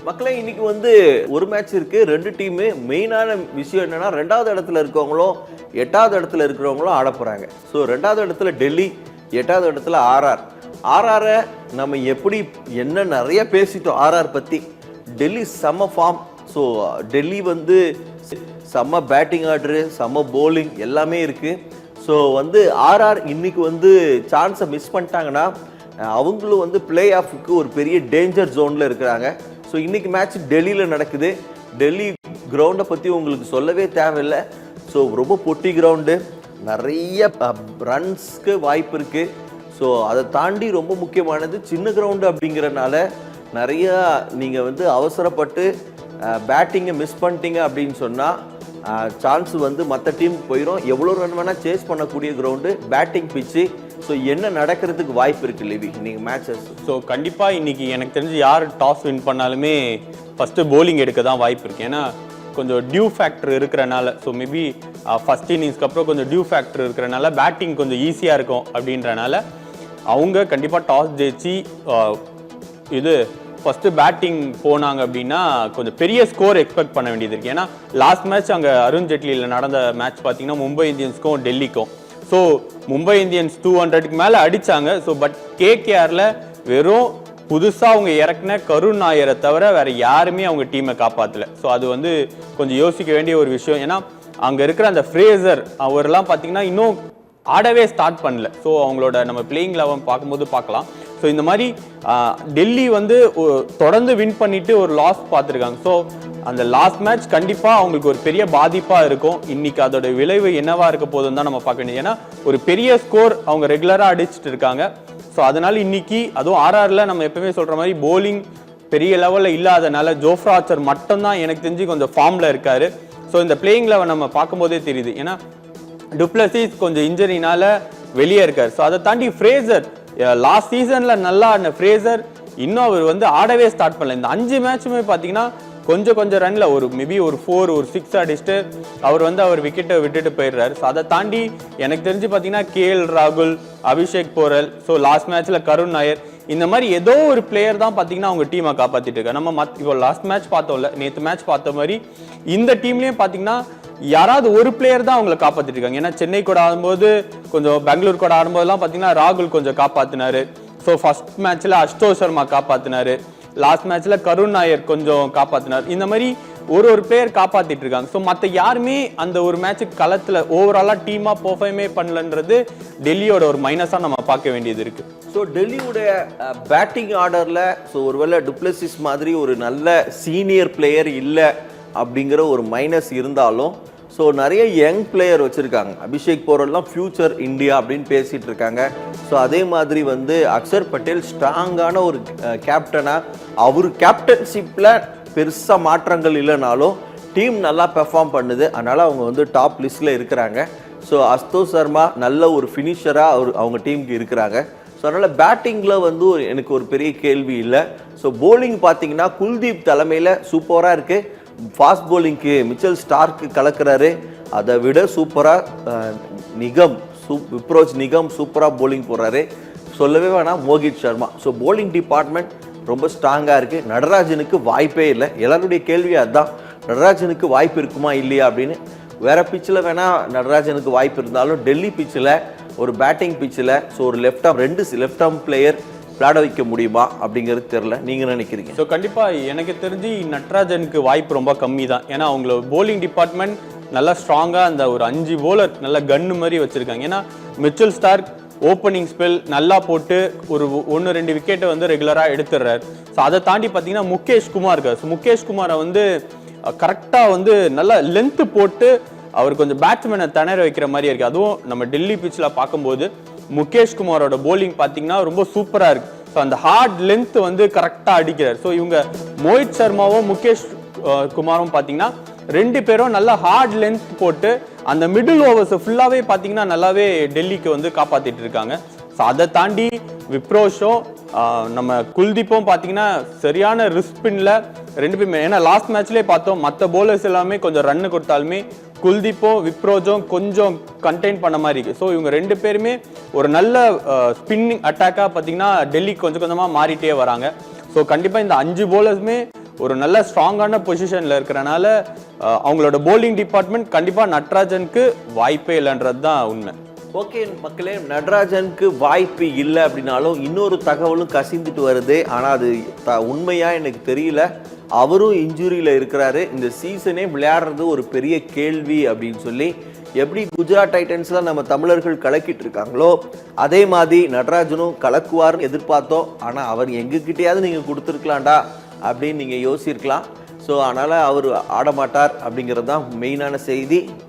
மக்களே இன்னைக்கு வந்து ஒரு மேட்ச் இருக்கு, ரெண்டு டீமு. மெயினான விஷயம் என்னன்னா, ரெண்டாவது இடத்துல இருக்கவங்களும் எட்டாவது இடத்துல இருக்கிறவங்களும் ஆட போறாங்க. ஸோ ரெண்டாவது இடத்துல டெல்லி, எட்டாவது இடத்துல ஆர்ஆர். ஆர்ஆரை நம்ம எப்படி என்ன நிறைய பேசிட்டோம் ஆர்ஆர் பத்தி. டெல்லி செம்ம ஃபார்ம். ஸோ டெல்லி வந்து செம்ம பேட்டிங் ஆர்டரு, செம்ம போலிங் எல்லாமே இருக்கு. ஸோ வந்து ஆர்ஆர் இன்னைக்கு வந்து சான்ஸை மிஸ் பண்ணிட்டாங்கன்னா அவங்களும் வந்து பிளே ஆஃபுக்கு ஒரு பெரிய டேஞ்சர் ஜோனில் இருக்கிறாங்க. ஸோ இன்றைக்கி மேட்ச் டெல்லியில் நடக்குது. டெல்லி கிரவுண்டை பற்றி உங்களுக்கு சொல்லவே தேவையில்லை. ஸோ ரொம்ப பொட்டி கிரவுண்டு, நிறைய ரன்ஸ்க்கு வாய்ப்பு இருக்குது. ஸோ அதை தாண்டி ரொம்ப முக்கியமானது சின்ன கிரவுண்டு அப்படிங்கிறனால நிறையா நீங்கள் வந்து அவசரப்பட்டு பேட்டிங்கை மிஸ் பண்ணிட்டீங்க அப்படின்னு சொன்னால் சான்ஸ் வந்து மற்ற டீமுக்கு போயிடும். எவ்வளோ ரன் வேணால் சேஸ் பண்ணக்கூடிய கிரவுண்டு, பேட்டிங் பிச்சு. ஸோ என்ன நடக்கிறதுக்கு வாய்ப்பு இருக்குது லிவி இன்னைக்கு மேட்சஸ்? ஸோ கண்டிப்பாக இன்னைக்கு எனக்கு தெரிஞ்சு யார் டாஸ் வின் பண்ணாலுமே ஃபஸ்ட்டு போலிங் எடுக்க தான் வாய்ப்பு இருக்குது. ஏன்னா கொஞ்சம் டியூ ஃபேக்டர் இருக்கிறனால, ஸோ மேபி ஃபஸ்ட் இன்னிங்ஸ்க்கு அப்புறம் கொஞ்சம் டியூ ஃபேக்டர் இருக்கிறனால பேட்டிங் கொஞ்சம் ஈஸியாக இருக்கும் அப்படின்றனால அவங்க கண்டிப்பாக டாஸ் ஜெயிச்சு இது ஃபஸ்ட்டு பேட்டிங் போனாங்க அப்படின்னா கொஞ்சம் பெரிய ஸ்கோர் எக்ஸ்பெக்ட் பண்ண வேண்டியது இருக்குது. ஏன்னா லாஸ்ட் மேட்ச் அங்கே அருண் ஜெட்லியில் நடந்த மேட்ச் பார்த்தீங்கன்னா மும்பை இந்தியன்ஸ்க்கும் டெல்லிக்கும். ஸோ மும்பை இந்தியன்ஸ் 200க்கு மேலே அடித்தாங்க. ஸோ பட் கேகேஆரில் வெறும் புதுசாக அவங்க இறக்குன கருண் நாயரை தவிர வேறு யாருமே அவங்க டீமை காப்பாற்றலை. ஸோ அது வந்து கொஞ்சம் யோசிக்க வேண்டிய ஒரு விஷயம். ஏன்னா அங்கே இருக்கிற அந்த ஃப்ரேசர் அவரெல்லாம் பார்த்தீங்கன்னா இன்னும் ஆடவே ஸ்டார்ட் பண்ணல. ஸோ அவங்களோட நம்ம பிளேயிங் லெவன் பார்க்கும்போது பார்க்கலாம். ஸோ இந்த மாதிரி டெல்லி வந்து தொடர்ந்து வின் பண்ணிட்டு ஒரு லாஸ் பார்த்துருக்காங்க. ஸோ அந்த லாஸ்ட் மேட்ச் கண்டிப்பாக அவங்களுக்கு ஒரு பெரிய பாதிப்பாக இருக்கும். இன்னைக்கு அதோட விளைவு என்னவா இருக்க போதுன்னு தான் நம்ம பார்க்க வேண்டியது. ஏன்னா ஒரு பெரிய ஸ்கோர் அவங்க ரெகுலராக அடிச்சுட்டு இருக்காங்க. ஸோ அதனால இன்னைக்கு அதுவும் ஆர்ஆர்ல நம்ம எப்பவுமே சொல்ற மாதிரி போலிங் பெரிய லெவலில் இல்லாதனால ஜோஃப்ரா ஆர்ச்சர் மட்டும்தான் எனக்கு தெரிஞ்சு கொஞ்சம் ஃபார்ம்ல இருக்காரு. ஸோ இந்த பிளேயிங் லெவன் நம்ம பார்க்கும்போதே தெரியுது. ஏன்னா டுப்ளசிஸ் கொஞ்சம் இன்ஜரினால வெளியே இருக்காரு. ஸோ அதை தாண்டி ஃப்ரேசர் லாஸ்ட் சீசன்ல நல்லா ஆடின ஃப்ரேசர் இன்னும் அவர் வந்து ஆடவே ஸ்டார்ட் பண்ணல. இந்த 5 மேட்சுமே பார்த்தீங்கன்னா கொஞ்சம் ரன்ல ஒரு மேபி ஒரு 4 ஒரு 6 அடிச்சுட்டு அவர் வந்து அவர் விக்கெட்டை விட்டுட்டு போயிடுறாரு. ஸோ அதை தாண்டி எனக்கு தெரிஞ்சு பார்த்தீங்கன்னா கேஎல் ராகுல், அபிஷேக் போரல், ஸோ லாஸ்ட் மேட்ச்ல கருண் நாயர், இந்த மாதிரி ஏதோ ஒரு பிளேயர் தான் பார்த்தீங்கன்னா அவங்க டீமை காப்பாற்றிட்டு இருக்காங்க. நம்ம இப்போ லாஸ்ட் மேட்ச் பார்த்தோம்ல, நேற்று மேட்ச் பார்த்த மாதிரி இந்த டீம்லேயும் பார்த்தீங்கன்னா யாராவது ஒரு பிளேயர் தான் அவங்களை காப்பாற்றிட்டு இருக்காங்க. ஏன்னா சென்னை கூட ஆடும்போது கொஞ்சம் பெங்களூர் கூட ஆடும்போதெல்லாம் பார்த்தீங்கன்னா ராகுல் கொஞ்சம் காப்பாற்றினாரு. ஸோ ஃபர்ஸ்ட் மேட்ச்ல அஷ்டோக் சர்மா காப்பாற்றினாரு, லாஸ்ட் மேட்ச்ல கருண் நாயர் கொஞ்சம் காப்பாற்றினார். இந்த மாதிரி ஒரு பிளேயர் காப்பாத்திட்டு இருக்காங்க. ஸோ மற்ற யாருமே அந்த ஒரு மேட்சுக்கு களத்தில் ஓவராலாக டீமாக பெர்ஃபார்மே பண்ணலன்றது டெல்லியோட ஒரு மைனஸாக நம்ம பார்க்க வேண்டியது இருக்கு. ஸோ டெல்லியோடைய பேட்டிங் ஆர்டரில் ஸோ ஒருவேளை டுப்ளசிஸ் மாதிரி ஒரு நல்ல சீனியர் பிளேயர் இல்லை அப்படிங்கிற ஒரு மைனஸ் இருந்தாலும் ஸோ நிறைய யங் பிளேயர் வச்சுருக்காங்க. அபிஷேக் போரெல்லாம் ஃபியூச்சர் இந்தியா அப்படின்னு பேசிகிட்டு இருக்காங்க. ஸோ அதே மாதிரி வந்து அக்ஷர் பட்டேல் ஸ்ட்ராங்கான ஒரு கேப்டனாக, அவர் கேப்டன்ஷிப்பில் பெருசாக மாற்றங்கள் இல்லைனாலும் டீம் நல்லா பெர்ஃபார்ம் பண்ணுது. அதனால் அவங்க வந்து டாப் லிஸ்ட்டில் இருக்கிறாங்க. ஸோ அஷ்டோக் சர்மா நல்ல ஒரு ஃபினிஷராக அவங்க டீமுக்கு இருக்கிறாங்க. ஸோ அதனால் பேட்டிங்கில் வந்து எனக்கு ஒரு பெரிய கேள்வி இல்லை. ஸோ போலிங் பார்த்தீங்கன்னா குல்தீப் தலைமையில் சூப்பராக இருக்குது. ஃபாஸ்ட் போலிங்க்கு மிச்சல் ஸ்டார்க்கு கலக்கிறாரு. அதை விட சூப்பராக விப்ரோஜ் நிகம் சூப்பராக போலிங் போடுறாரு. சொல்லவே வேணாம் Mohit Sharma. So bowling department ரொம்ப ஸ்ட்ராங்காக இருக்குது. நடராஜனுக்கு வாய்ப்பே இல்லை. எல்லாருடைய கேள்வி அதுதான், நடராஜனுக்கு வாய்ப்பு இருக்குமா இல்லையா அப்படின்னு. வேறு பிச்சில் வேணால் நடராஜனுக்கு வாய்ப்பு இருந்தாலும் டெல்லி பிச்சில் ஒரு பேட்டிங் பிச்சில் ஸோ ஒரு ரெண்டு லெஃப்ட் ஆர்ம் பிளேயர் விளையாட வைக்க முடியுமா அப்படிங்கிறது தெரியல. நீங்கள் நினைக்கிறீங்க? ஸோ கண்டிப்பாக எனக்கு தெரிஞ்சு நட்ராஜனுக்கு வாய்ப்பு ரொம்ப கம்மி தான். ஏன்னா அவங்கள போலிங் டிபார்ட்மெண்ட் நல்லா ஸ்ட்ராங்காக அந்த ஒரு 5 போலர் நல்லா கன்னு மாதிரி வச்சுருக்காங்க. ஏன்னா மிச்சல் ஸ்டார்க் ஓப்பனிங் ஸ்பெல் நல்லா போட்டு ஒரு 1-2 விக்கெட்டை வந்து ரெகுலராக எடுத்துடுறாரு. ஸோ அதை தாண்டி பார்த்தீங்கன்னா முகேஷ் குமார் இருக்கார். ஸோ முகேஷ் குமாரை வந்து கரெக்டாக வந்து நல்லா லென்த்து போட்டு அவர் கொஞ்சம் பேட்ஸ்மேனை திணற வைக்கிற மாதிரி இருக்குது. அதுவும் நம்ம டெல்லி பிச்சில் பார்க்கும்போது முகேஷ் குமாரோட போலிங் பார்த்தீங்கன்னா ரொம்ப சூப்பராக இருக்குது. ஸோ அந்த ஹார்ட் லென்த் வந்து கரெக்டாக அடிக்கிறார். ஸோ இவங்க மோஹித் சர்மாவும் முகேஷ் குமாரும் பார்த்தீங்கன்னா 2 பேரும் நல்லா ஹார்ட் லென்த் போட்டு அந்த மிடில் ஓவர்ஸ் ஃபுல்லாகவே பார்த்தீங்கன்னா நல்லாவே டெல்லிக்கு வந்து காப்பாற்றிட்டு இருக்காங்க. ஸோ அதை தாண்டி விப்ரோஷும் நம்ம குல்தீப்பும் பார்த்தீங்கன்னா சரியான ரிஸ்க் பின்ல 2 பேருமே. ஏன்னா லாஸ்ட் மேட்ச்லேயே பார்த்தோம் மற்ற போலர்ஸ் எல்லாமே கொஞ்சம் ரன்னு கொடுத்தாலுமே குல்தீப்பும் விப்ரோஜும் கொஞ்சம் கண்டெயின் பண்ண மாதிரி இருக்கு. ஸோ இவங்க 2 பேருமே ஒரு நல்ல ஸ்பின்னிங் அட்டாக்காக பார்த்தீங்கன்னா டெல்லி கொஞ்சமாக மாறிட்டே வராங்க. ஸோ கண்டிப்பாக இந்த 5 போலர்ஸுமே ஒரு நல்ல ஸ்ட்ராங்கான பொசிஷன்ல இருக்கிறனால அவங்களோட போலிங் டிபார்ட்மெண்ட் கண்டிப்பா நட்ராஜனுக்கு வாய்ப்பே இல்லைன்றது தான் உண்மை. ஓகே மக்களே, நடராஜனுக்கு வாய்ப்பு இல்லை அப்படின்னாலும் இன்னொரு தகவலும் கசிந்துட்டு வருது. ஆனால் அது உண்மையா எனக்கு தெரியல. அவரும் இன்ஜுரியில் இருக்கிறாரு. இந்த சீசனே விளையாடுறது ஒரு பெரிய கேள்வி அப்படின்னு சொல்லி எப்படி குஜராத் டைட்டன்ஸ்லாம் நம்ம தமிழர்கள் கலக்கிட்டு இருக்காங்களோ அதே மாதிரி நடராஜனும் கலக்குவார்னு எதிர்பார்த்தோம். ஆனால் அவர் எங்ககிட்டயாவது நீங்கள் கொடுத்துருக்கலாம்டா அப்படின்னு நீங்கள் யோசிச்சிருக்கலாம். ஸோ அதனால் அவர் ஆடமாட்டார் அப்படிங்கிறது தான் மெயினான செய்தி.